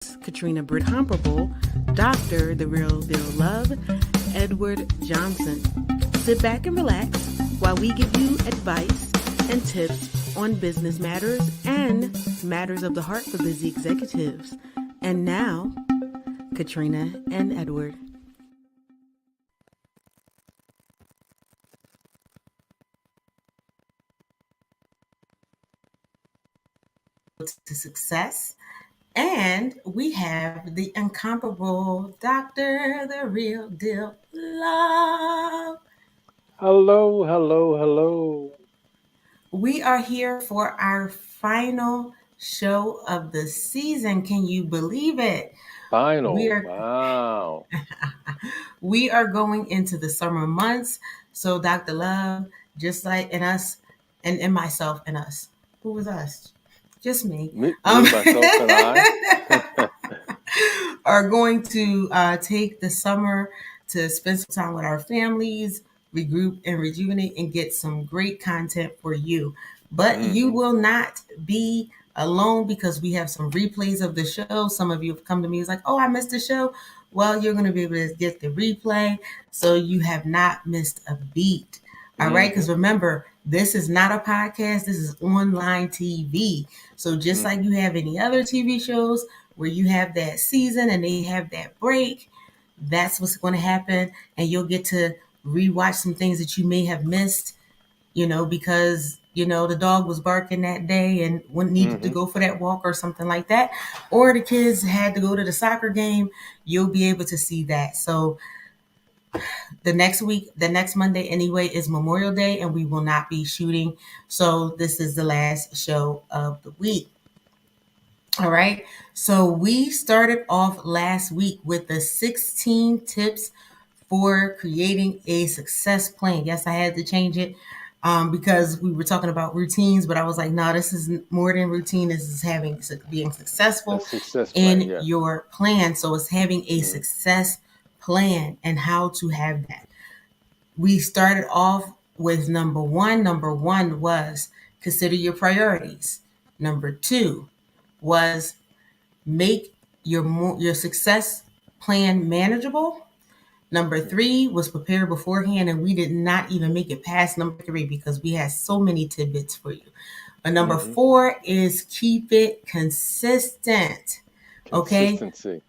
Katrina Brittingham, Dr. The Real Deal Love, Edward Johnson. Sit back and relax while we give you advice and tips on business matters and matters of the heart for busy executives. And now, Katrina and Edward. To success. And we have the incomparable Dr. The Real Deal Love. Hello, hello, hello. We are here for our final show of the season. Can you believe it? We Final. are Wow. we are going into the summer months. So Dr. Love, just like in us and myself and us. Who was us? Just me. Me, myself, and I. Are going to take the summer to spend some time with our families, regroup and rejuvenate, and get some great content for you. But you hmm will not be alone because we have some replays of the show. Some of you have come to me, it's like, oh, I missed the show. Well, you're going to be able to get the replay, so you have not missed a beat. All right, because hmm remember, this is not a podcast, this is online TV. So just like you have any other TV shows where you have that season and they have that break, that's what's going to happen. And you'll get to rewatch some things that you may have missed, because, the dog was barking that day and needed to hmm go for that walk or something like that. Or the kids had to go to the soccer game. You'll be able to see that. So the next Monday anyway is Memorial Day and we will not be shooting. So this is the last show of the week. All right. So we started off last week with the 16 tips for creating a success plan. Yes, I had to change it because we were talking about routines, but I was like, no, this is more than routine. This is being A successful success plan, in yes. your plan. So it's having a hmm success plan and how to have that. We started off with number one. Number one was consider your priorities. Number two was make your success plan manageable. Number three was prepare beforehand, and we did not even make it past number three because we had so many tidbits for you. But number hmm four is keep it consistent. Okay. Consistency.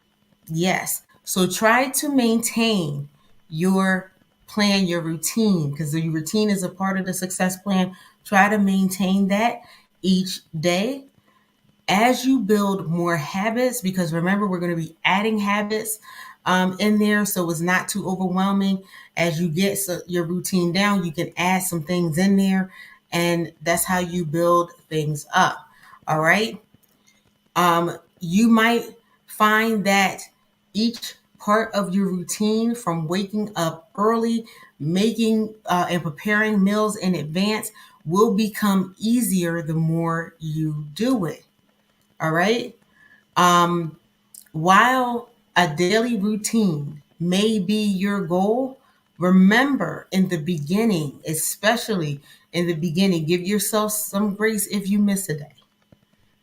Yes. So try to maintain your plan, your routine, because the routine is a part of the success plan. Try to maintain that each day as you build more habits, because remember, we're going to be adding habits in there. So it's not too overwhelming. As you get your routine down, you can add some things in there. And that's how you build things up. All right. You might find that each part of your routine, from waking up early, making and preparing meals in advance, will become easier the more you do it. All right. While a daily routine may be your goal, remember in the beginning, especially in the beginning, give yourself some grace if you miss a day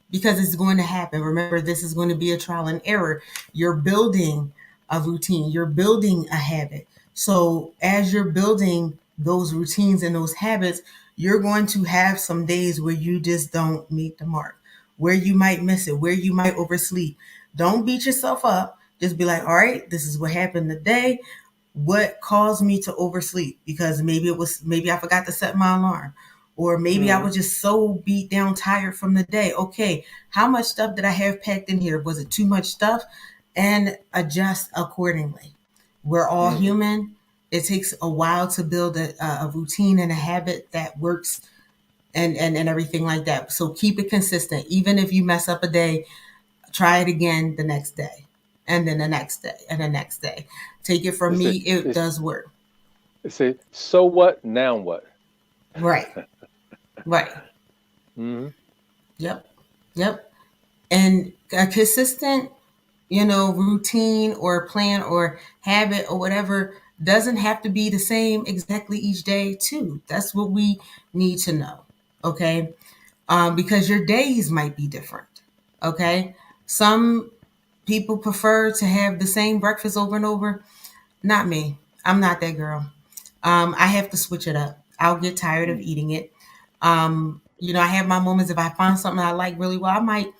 because it's going to happen. Remember, this is going to be a trial and error. You're building a routine, you're building a habit. So, as you're building those routines and those habits, you're going to have some days where you just don't meet the mark, where you might miss it, where you might oversleep. Don't beat yourself up. Just be like, all right, this is what happened today. What caused me to oversleep? Because maybe I forgot to set my alarm, or maybe I hmm was just so beat down, tired from the day. Okay, how much stuff did I have packed in here? Was it too much stuff? And adjust accordingly. We're all hmm human. It takes a while to build a routine and a habit that works and everything like that. So keep it consistent. Even if you mess up a day, try it again the next day, and then the next day, and the next day. Take it from It's a, me, it it's, does work. it's a, so what, now what? Right, right. hmm Yep, yep. And a consistent, routine or plan or habit or whatever doesn't have to be the same exactly each day, too. That's what we need to know. Okay. Because your days might be different. Okay. Some people prefer to have the same breakfast over and over. Not me. I'm not that girl. I have to switch it up. I'll get tired of Mm. eating it. I have my moments. If I find something I like really well, I might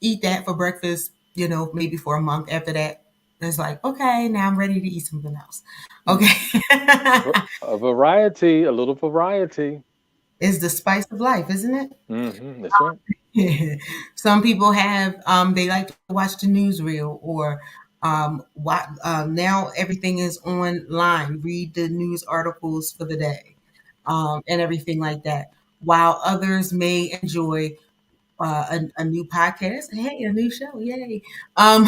eat that for breakfast, maybe for a month. After that, it's like, okay, now I'm ready to eat something else. Mm. Okay. A variety, a little variety. It's the spice of life, isn't it? That's right. Some people have they like to watch the newsreel or now everything is online. Read the news articles for the day, and everything like that. While others may enjoy a new podcast, hey, a new show, yay! Um,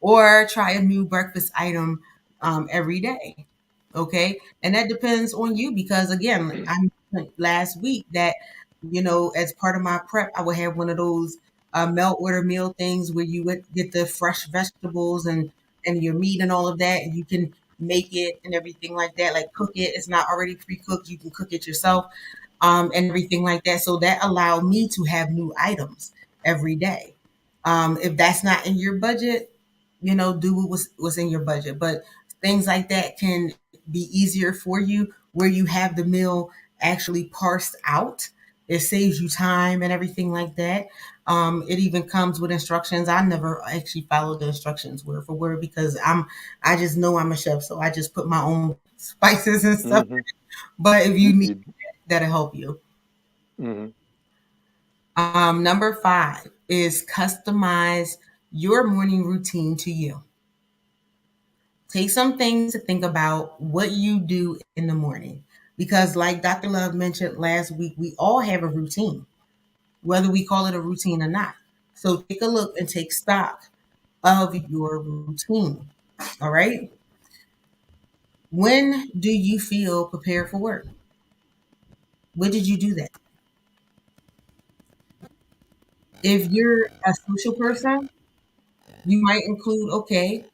or try a new breakfast item every day. Okay, and that depends on you because again, I mentioned last week that as part of my prep, I would have one of those melt order meal things where you would get the fresh vegetables and your meat and all of that, and you can make it and everything like that, like cook it. It's not already pre-cooked; you can cook it yourself, and everything like that. So that allowed me to have new items every day. If that's not in your budget, do what's in your budget. But things like that can be easier for you where you have the meal actually parsed out. It saves you time and everything like that. It even comes with instructions. I never actually followed the instructions word for word because I just know I'm a chef, so I just put my own spices and stuff. Hmm. But if you You, need you, that'll help you. hmm. Number 5 is customize your morning routine to you. Take some things to think about what you do in the morning. Because, like Dr. Love mentioned last week, we all have a routine, whether we call it a routine or not. So, take a look and take stock of your routine. All right. When do you feel prepared for work? When did you do that? If you're a social person, you might include, okay,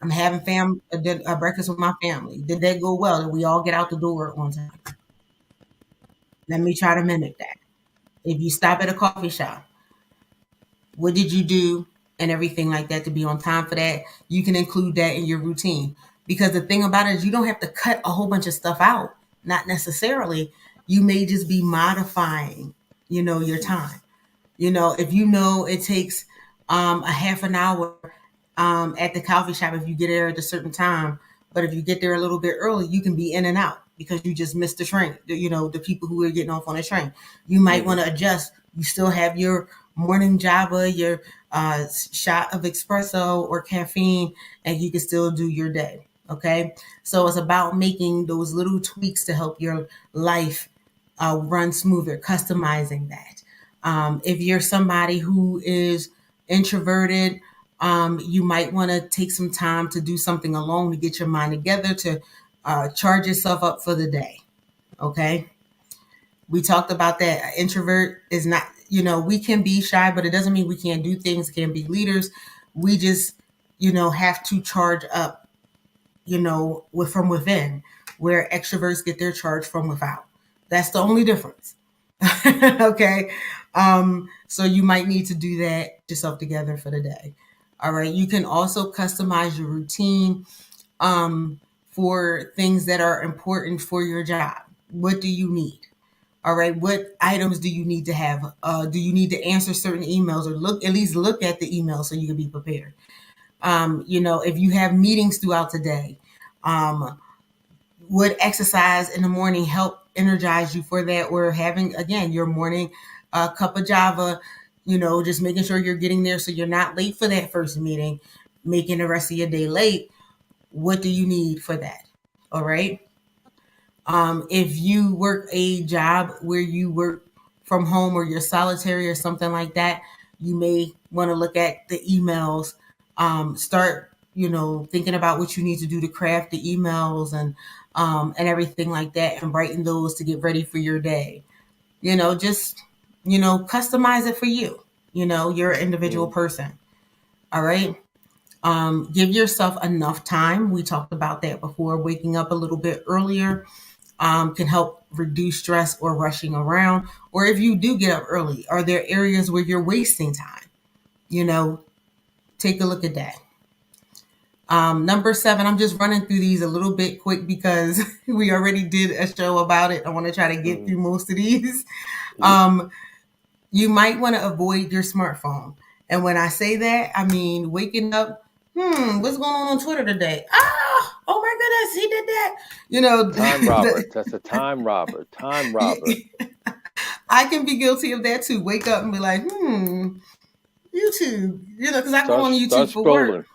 I'm having a breakfast with my family. Did that go well? Did we all get out the door on time? Let me try to mimic that. If you stop at a coffee shop, what did you do and everything like that to be on time for that? You can include that in your routine. Because the thing about it is you don't have to cut a whole bunch of stuff out. Not necessarily. You may just be modifying, your time. If you know it takes a half an hour at the coffee shop if you get there at a certain time, but if you get there a little bit early, you can be in and out because you just missed the train. The people who are getting off on the train. You might Hmm. want to adjust. You still have your morning Java, your shot of espresso or caffeine, and you can still do your day. Okay, so it's about making those little tweaks to help your life run smoother, customizing that. If you're somebody who is introverted, you might want to take some time to do something alone to get your mind together to charge yourself up for the day. Okay. We talked about that. An introvert is not, we can be shy, but it doesn't mean we can't do things, can't be leaders. We just, have to charge up, from within, where extroverts get their charge from without. That's the only difference. Okay. So you might need to do that yourself together for the day. All right. You can also customize your routine for things that are important for your job. What do you need? All right. What items do you need to have? Do you need to answer certain emails or at least look at the email so you can be prepared? If you have meetings throughout the day, um, would exercise in the morning help energize you for that? Or having, again, your morning cup of Java, just making sure you're getting there so you're not late for that first meeting, making the rest of your day late. What do you need for that? All right. If you work a job where you work from home or you're solitary or something like that, you may want to look at the emails, start, thinking about what you need to do to craft the emails and everything like that and writing those to get ready for your day. Just, customize it for you. You're an individual Hmm. person. All right. Give yourself enough time. We talked about that before. Waking up a little bit earlier can help reduce stress or rushing around. Or if you do get up early, are there areas where you're wasting time? You know, take a look at that. Number 7, I'm just running through these a little bit quick because we already did a show about it. I want to try to get Hmm. through most of these. Yep. Um, you might want to avoid your smartphone. And when I say that, I mean waking up, what's going on Twitter today? Ah, oh my goodness, he did that. You know, Time robber. That's a time robber. Time robber. I can be guilty of that too. Wake up and be like, YouTube, because I go on Start YouTube for work. scrolling.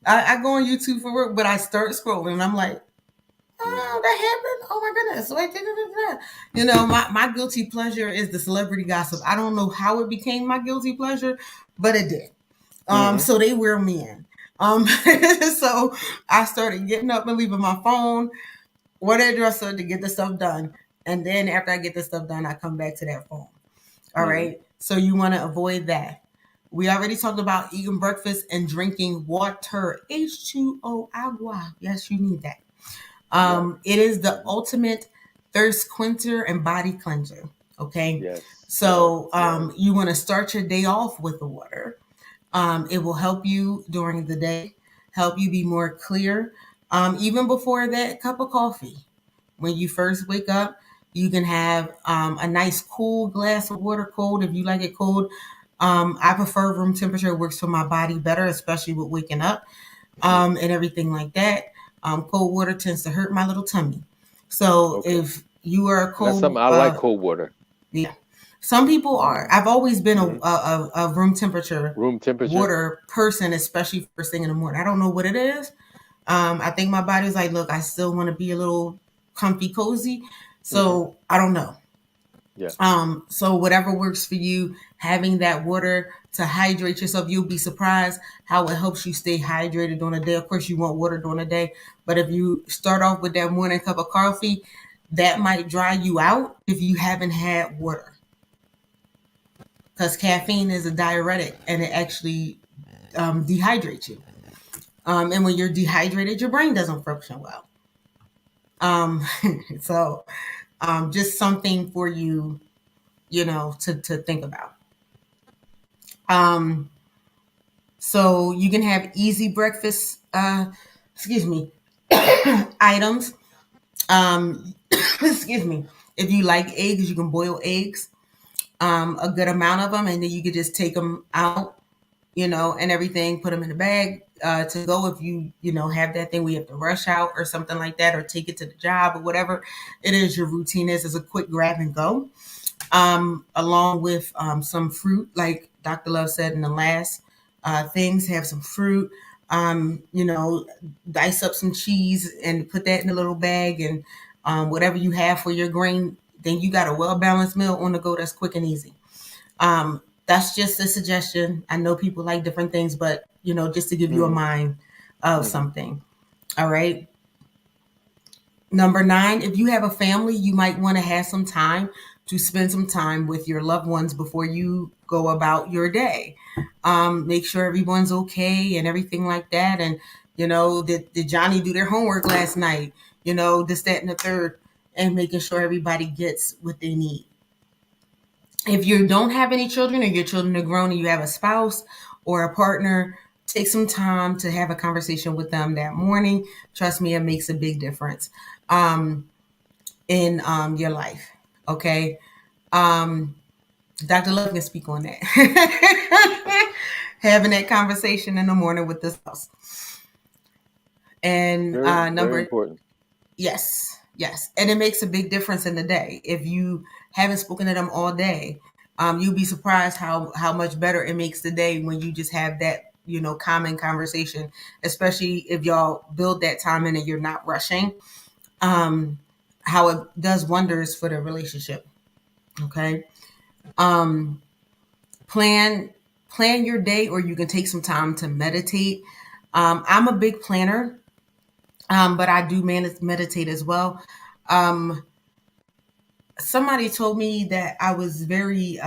I go on YouTube for work, but I start scrolling and I'm like, Hmm. oh, that happened. Oh my goodness. Wait, da, da, da, da. My guilty pleasure is the celebrity gossip. I don't know how it became my guilty pleasure, but it did. Hmm. So they wear me in. So I started getting up and leaving my phone, or that dresser to get the stuff done. And then after I get the stuff done, I come back to that phone. All Hmm. right. So you want to avoid that. We already talked about eating breakfast and drinking water. H2O agua. Yes, you need that. Right. It is the Hmm. ultimate thirst quencher and body cleanser. Okay. Yes. Yes. So Yes. you want to start your day off with the water. It will help you during the day, help you be more clear. Even before that cup of coffee, when you first wake up, you can have a nice cool glass of water, cold if you like it cold. I prefer room temperature; it works for my body better, especially with waking up Hmm. and everything like that. Cold water tends to hurt my little tummy. So Okay. if you are a And that's something cold, I like cold water. yeah, some people are. I've always been Hmm. a room temperature Room temperature. water person, especially first thing in the morning. I don't know what it is. I think my body's like, look, I still want to be a little comfy, cozy. Hmm. So I don't know. Yeah. So whatever works for you, having that water to hydrate yourself, you'll be surprised how it helps you stay hydrated during the day. Of course, you want water during the day, but if you start off with that morning cup of coffee, that might dry you out if you haven't had water, because caffeine is a diuretic and it actually dehydrates you. And when you're dehydrated, your brain doesn't function well. Um, so just something for you, to think about. Um, so you can have easy breakfast, excuse me, items. Excuse me. If you like eggs, you can boil eggs, a good amount of them, and then you could just take them out, and everything, put them in a bag to go if have that thing where you have to rush out or something like that, or take it to the job or whatever it is your routine is a quick grab and go. Along with some fruit, like Dr. Love said in the last things, have some fruit. Dice up some cheese and put that in a little bag, and whatever you have for your grain, then you got a well balanced meal on the go that's quick and easy. That's just a suggestion. I know people like different things, but just to give you a Hmm. mind of Hmm. something. All right. Number 9, if you have a family, you might want to have some time to spend some time with your loved ones before you go about your day. Make sure everyone's okay and everything like that. And, did Johnny do their homework last night? This, that, and the third, and making sure everybody gets what they need. If you don't have any children or your children are grown and you have a spouse or a partner, take some time to have a conversation with them that morning. Trust me, it makes a big difference in your life. Okay. Um, Dr. Love can speak on that. Having that conversation in the morning with the spouse. And Very, very number important. Yes, yes. And it makes a big difference in the day. If you haven't spoken to them all day, you'll be surprised how much better it makes the day when you just have that, common conversation, especially if y'all build that time in and you're not rushing. Um, how it does wonders for the relationship. Okay. Um, plan plan your day, or you can take some time to meditate. I'm a big planner, but I do meditate as well. Um, Somebody told me that I was very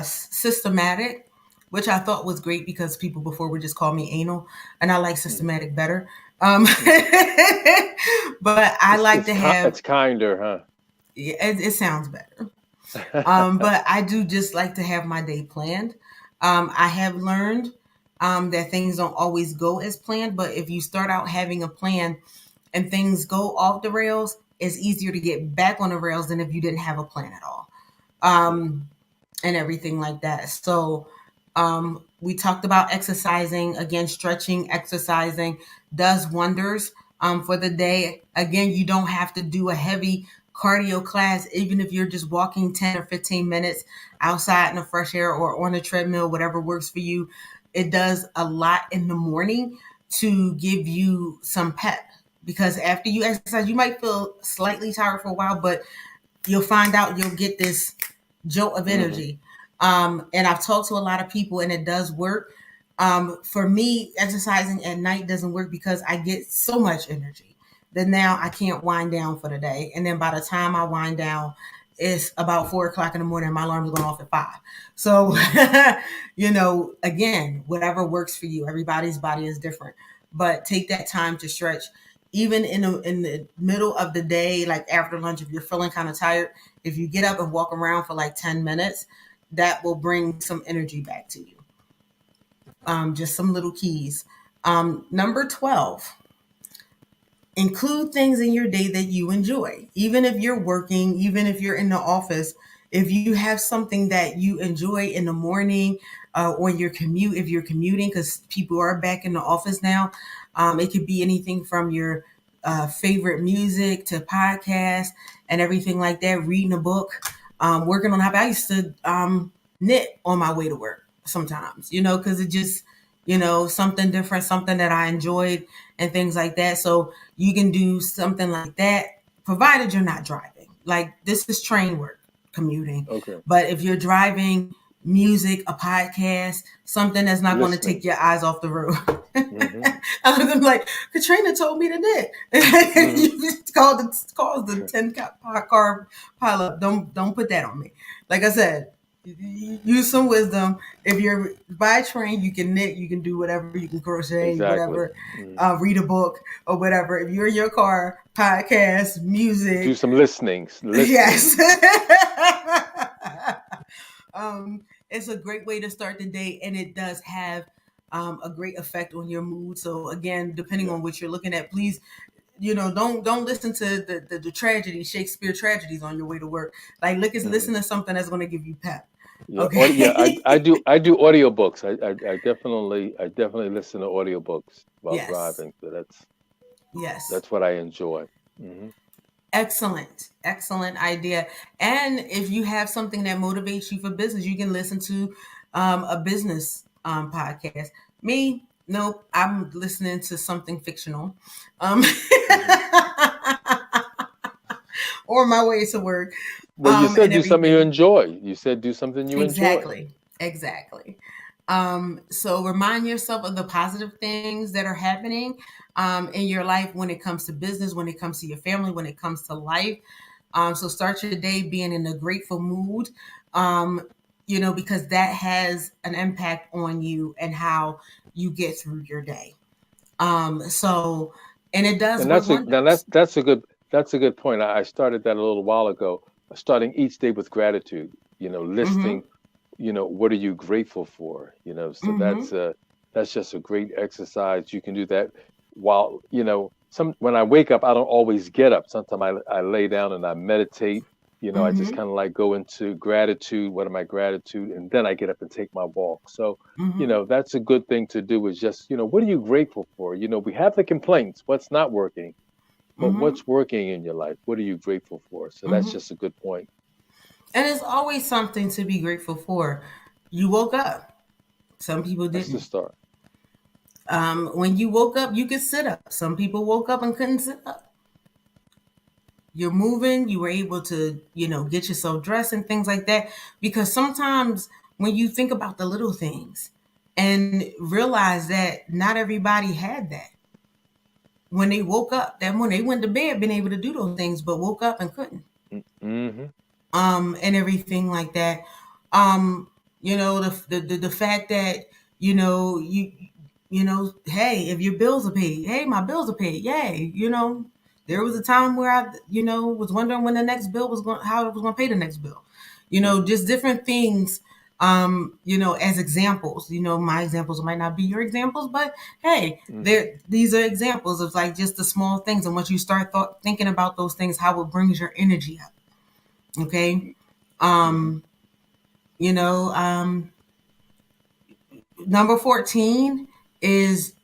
systematic, which I thought was great because people before would just call me anal, and I like Hmm. systematic better. Um, but I like to have, It's kinder, yeah, it sounds better. huh? But I do just like to have my day planned. I have learned that things don't always go as planned, but if you start out having a plan and things go off the rails, it's easier to get back on the rails than if you didn't have a plan at all. And everything like that. So, we talked about exercising. Again, stretching, exercising does wonders for the day. Again, you don't have to do a heavy cardio class, even if you're just walking 10 or 15 minutes outside in the fresh air or on a treadmill, whatever works for you. It does a lot in the morning to give you some pep, because after you exercise, you might feel slightly tired for a while, but you'll find out you'll get this jolt of Hmm. energy. And I've talked to a lot of people, and it does work. For me, exercising at night doesn't work because I get so much energy that now I can't wind down for the day. And then by the time I wind down, it's about 4 o'clock in the morning. My alarm's going off at 5. So, again, whatever works for you. Everybody's body is different, but take that time to stretch. Even in the middle of the day, like after lunch, if you're feeling kind of tired, if you get up and walk around for like 10 minutes, that will bring some energy back to you. Just some little keys. Number 12, include things in your day that you enjoy. Even if you're working, even if you're in the office, if you have something that you enjoy in the morning, on your commute, if you're commuting, because people are back in the office now, it could be anything from your favorite music to podcasts and everything like that, reading a book, working on a hobby. I used to knit on my way to work sometimes, because it just, something different, something that I enjoyed and things like that. So you can do something like that, provided you're not driving. Like, this is train work, commuting. Okay. But if you're driving, music, a podcast, something that's not going to take Listening. your eyes off the road. Hmm. I'm like, Katrina told me to knit. Hmm. You just called the 10 car pile up. Don't put that on me. Like I said, use some wisdom. If you're by train, you can knit, you can do whatever, you can crochet, Exactly. whatever, Mm. read a book or whatever. If you're in your car, podcast, Do music, some listenings. yes. Listening. It's a great way to start the day, and it does have a great effect on your mood. So again, depending Yeah. on what you're looking at, please, don't listen to the tragedy, Shakespeare tragedies on your way to work. Like, Hmm. listen to something that's going to give you pep. Yeah. Yeah. Okay. I do audiobooks. I definitely listen to audiobooks while Yes. driving. So that's Yes. that's what I enjoy. Hmm. Excellent. Excellent idea. And if you have something that motivates you for business, you can listen to a business podcast. Me, nope. I'm listening to something fictional. Um, Hmm. or my way to work, Well, you said and do something you everything. enjoy. You said do something you enjoy. Exactly. Exactly. So remind yourself of the positive things that are happening in your life when it comes to business, when it comes to your family, when it comes to life. So start your day being in a grateful mood, um, because that has an impact on you and how you get through your day. So, and it does And work that's a now wonders. that's a good point. I started that a little while ago. Starting each day with gratitude. Mm-hmm. Listing. What are you grateful for? So Mm-hmm. that's just a great exercise. You can do that while some when I wake up, I don't always get up. Sometimes I lay down and I meditate. I just Mm-hmm. kind of like go into gratitude. What am I gratitude? And then I get up and take my walk. So Mm-hmm. that's a good thing to do, is just what are you grateful for? We have the complaints, what's not working, but Mm-hmm. what's working in your life? What are you grateful for? So that's Mm-hmm. just a good point. And it's always something to be grateful for. You woke up. Some people That's the didn't. start. When you woke up, you could sit up. Some people woke up and couldn't sit up. You're moving. You were able to, get yourself dressed and things like that. Because sometimes when you think about the little things and realize that not everybody had that when they woke up, that when they went to bed, been able to do those things, but woke up and couldn't. Mm-hmm. And everything like that. Um, the fact that hey, if your bills are paid, hey, my bills are paid, yay. There was a time where I was wondering when the next bill was going, how I was going to pay the next bill. Hmm. Just different things as examples. My examples might not be your examples, but hey, Hmm. these are examples of like just the small things. And once you start thinking about those things, how it brings your energy up. Okay. Hmm. Um, you know, um, Number 14 is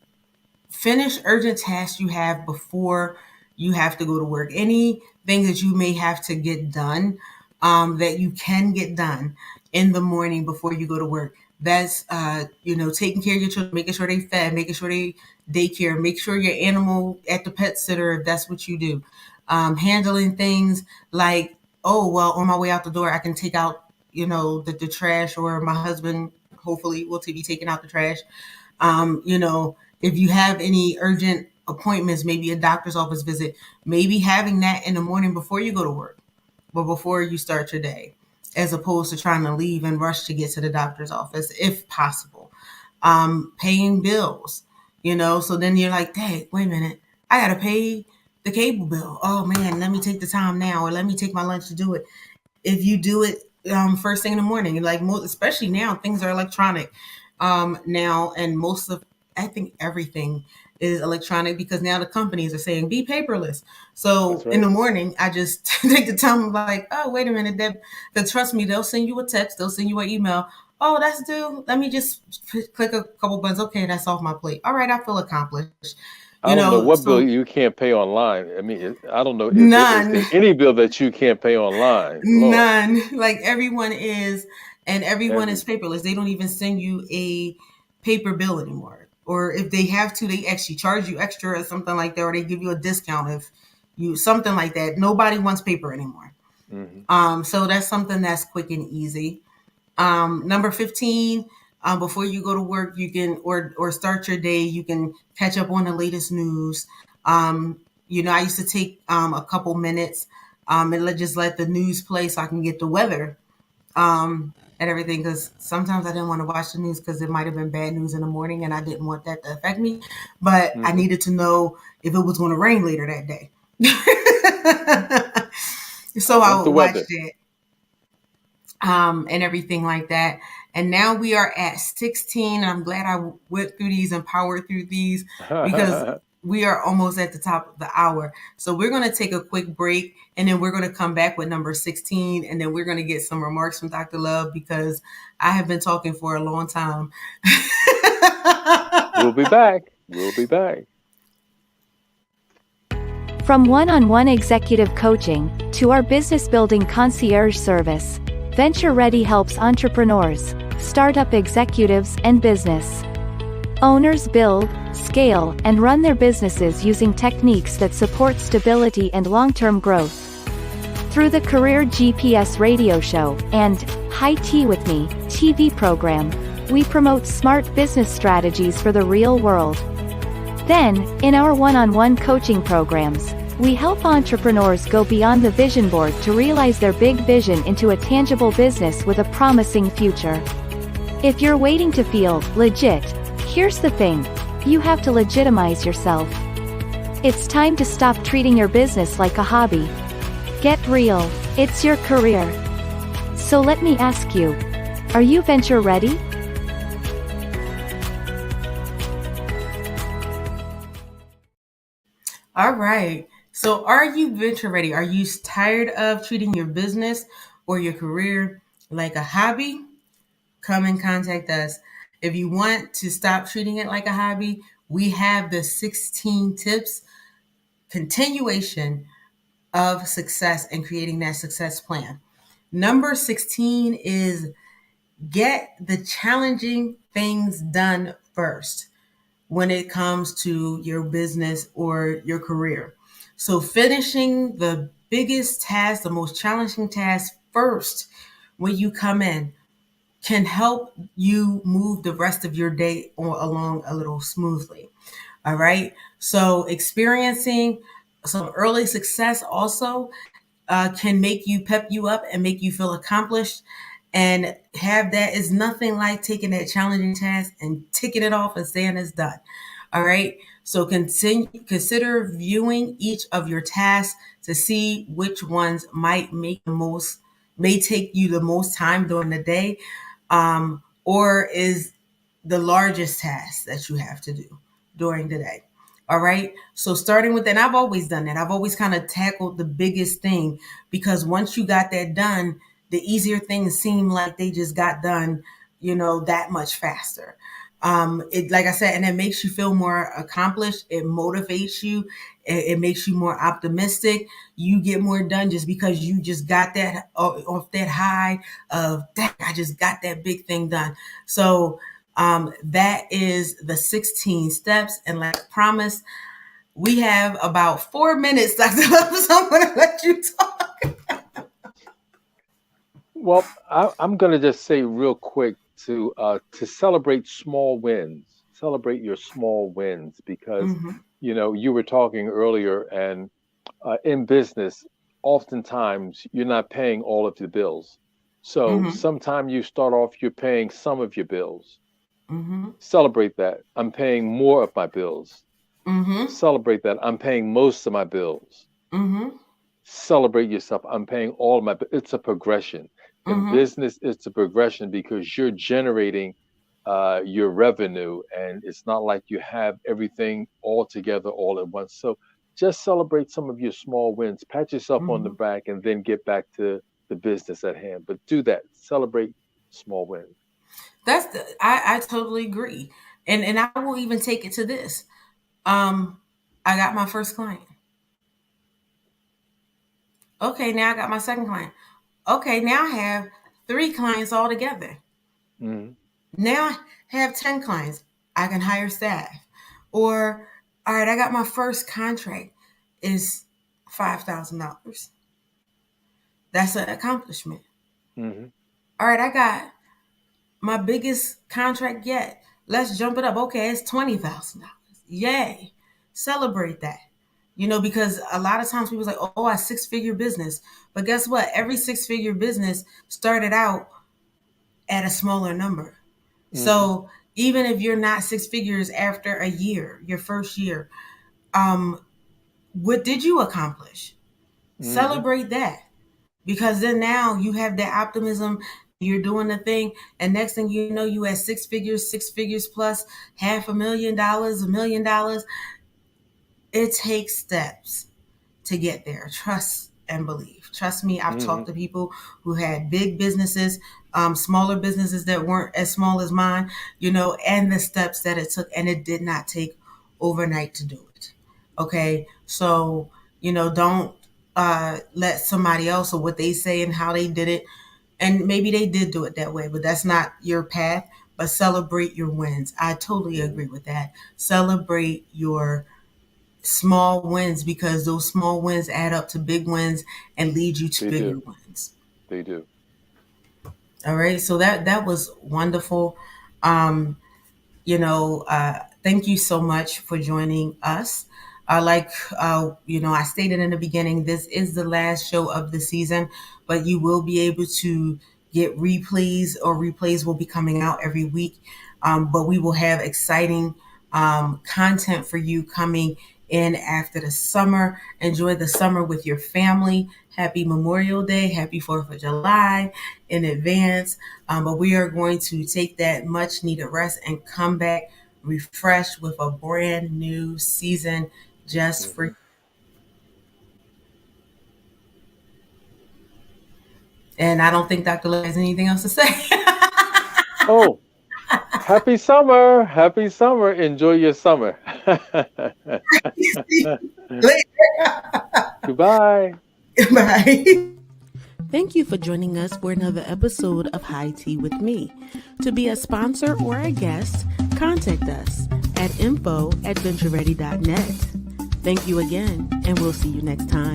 finish urgent tasks you have before you have to go to work. Any things that you may have to get done, that you can get done in the morning before you go to work. That's taking care of your children, making sure they fed, making sure they daycare, make sure your animal at the pet sitter if that's what you do. Handling things like, oh well, on my way out the door, I can take out the trash, or my husband hopefully will to be taking out the trash. If you have any urgent appointments, maybe a doctor's office visit, maybe having that in the morning before you go to work, but before you start your day, as opposed to trying to leave and rush to get to the doctor's office if possible. Paying bills, so then you're like, hey, wait a minute, I gotta pay the cable bill. Oh man, let me take the time now, or let me take my lunch to do it. If you do it first thing in the morning, like especially now, things are electronic now, and most of I think everything is electronic because now the companies are saying be paperless. That's So in right. the morning, I just take the time, like, oh wait a minute, they trust me. They'll send you a text, they'll send you an email. Oh, that's due. Let me just click a couple buttons. Okay, that's off my plate. All right, I feel accomplished. I don't know what bill So you can't pay online. I mean, I don't know. Is none. there any bill that you can't pay online? Lord, None. Like everyone is, and everyone is every. paperless. They don't even send you a paper bill anymore. Or if they have to, they actually charge you extra or something like that, or they give you a discount if you something like that. Nobody wants paper anymore. Hmm. So that's something that's quick and easy. Number 15, before you go to work, you can or start your day, you can catch up on the latest news. I used to take a couple minutes and just let the news play so I can get the weather and everything, because sometimes I didn't want to watch the news because it might have been bad news in the morning and I didn't want that to affect me. But I Hmm. needed to know if it was going to rain later that day. I So I want the would watch weather. that and everything like that. And now we are at 16. And I'm glad I went through these and powered through these because we are almost at the top of the hour. So we're going to take a quick break and then we're going to come back with number 16. And then we're going to get some remarks from Dr. Love because I have been talking for a long time. We'll be back. We'll be back. From one-on-one executive coaching to our business building concierge service, Venture Ready helps entrepreneurs, startup executives, and business owners build, scale, and run their businesses using techniques that support stability and long-term growth. Through the Career GPS radio show and High Tea with Me TV program, we promote smart business strategies for the real world. Then, in our one-on-one coaching programs, we help entrepreneurs go beyond the vision board to realize their big vision into a tangible business with a promising future. If you're waiting to feel legit, here's the thing: you have to legitimize yourself. It's time to stop treating your business like a hobby. Get real. It's your career. So let me ask you, are you venture ready? All right. So, are you venture ready? Are you tired of treating your business or your career like a hobby? Come and contact us. If you want to stop treating it like a hobby, we have the 16 tips continuation of success and creating that success plan. Number 16 is get the challenging things done first when it comes to your business or your career. So, finishing the biggest task, the most challenging task first when you come in can help you move the rest of your day along a little smoothly. All right. So, experiencing some early success also can make you pep you up and make you feel accomplished. And have that is nothing like taking that challenging task and ticking it off and saying it's done. All right. So consider viewing each of your tasks to see which ones may take you the most time during the day. or is the largest task that you have to do during the day. All right. So starting with that, I've always done that. I've always kind of tackled the biggest thing, because once you got that done, the easier things seem like they just got done, that much faster. It, like I said, and it makes you feel more accomplished. It motivates you. It makes you more optimistic. You get more done just because you just got that off that high of, dang, I just got that big thing done. So that is the 16 steps. And like I promised, we have about 4 minutes, Dr. Love, so I'm going to let you talk. Well, I'm going to just say real quick to celebrate small wins. Celebrate your small wins because Mm-hmm, you were talking earlier, and in business, oftentimes you're not paying all of the bills. So mm-hmm, sometime you start off, you're paying some of your bills. mm-hmm, Celebrate that. I'm paying more of my bills. mm-hmm, Celebrate that. I'm paying most of my bills. mm-hmm, Celebrate yourself. I'm paying all of my. It's a progression. In mm-hmm, business, it's a progression because you're generating your revenue, and it's not like you have everything all together all at once. So just celebrate some of your small wins. Pat yourself on the mm-hmm. back, and then get back to the business at hand. But do that. Celebrate small wins. I totally agree. And I will even take it to this. Um, I got my first client. Okay, now I got my second client. Okay, now I have 3 clients altogether. Hmm. Now I have 10 clients. I can hire staff. Or, all right, I got my first contract is $5,000. That's an accomplishment. Hmm. All right, I got my biggest contract yet. Let's jump it up. Okay, it's $20,000. Yay. Celebrate that. Because a lot of times people's like, oh, a 6-figure business. But guess what? Every 6-figure business started out at a smaller number. Hmm. So even if you're not 6 figures after a year, your first year, um, what did you accomplish? Hmm. Celebrate that, because then now you have that optimism. You're doing the thing, and next thing you know, you at 6 figures, 6 figures plus, $500,000, $1 million. It takes steps to get there. Trust and believe. Trust me, I've talked Hmm. to people who had big businesses, smaller businesses that weren't as small as mine, and the steps that it took, and it did not take overnight to do it. Okay, so don't let somebody else or what they say and how they did it, and maybe they did do it that way, but that's not your path. But celebrate your wins. I totally Hmm. agree with that. Celebrate your small wins, because those small wins add up to big wins and lead you to They bigger do. wins. They do. All right. So that was wonderful. Um, thank you so much for joining us. I stated in the beginning, this is the last show of the season, but you will be able to get replays, or replays will be coming out every week. But we will have exciting content for you coming in after the summer. Enjoy the summer with your family. Happy Memorial Day. Happy 4th of July in advance. But we are going to take that much needed rest and come back refreshed with a brand new season just for Hmm. you. And I don't think Dr. Love has anything else to say. Oh, happy summer. Happy summer. Enjoy your summer. Goodbye. Bye. Thank you for joining us for another episode of High Tea with me. To be a sponsor or a guest, contact us at info@ventureready.net. Thank you again, and we'll see you next time.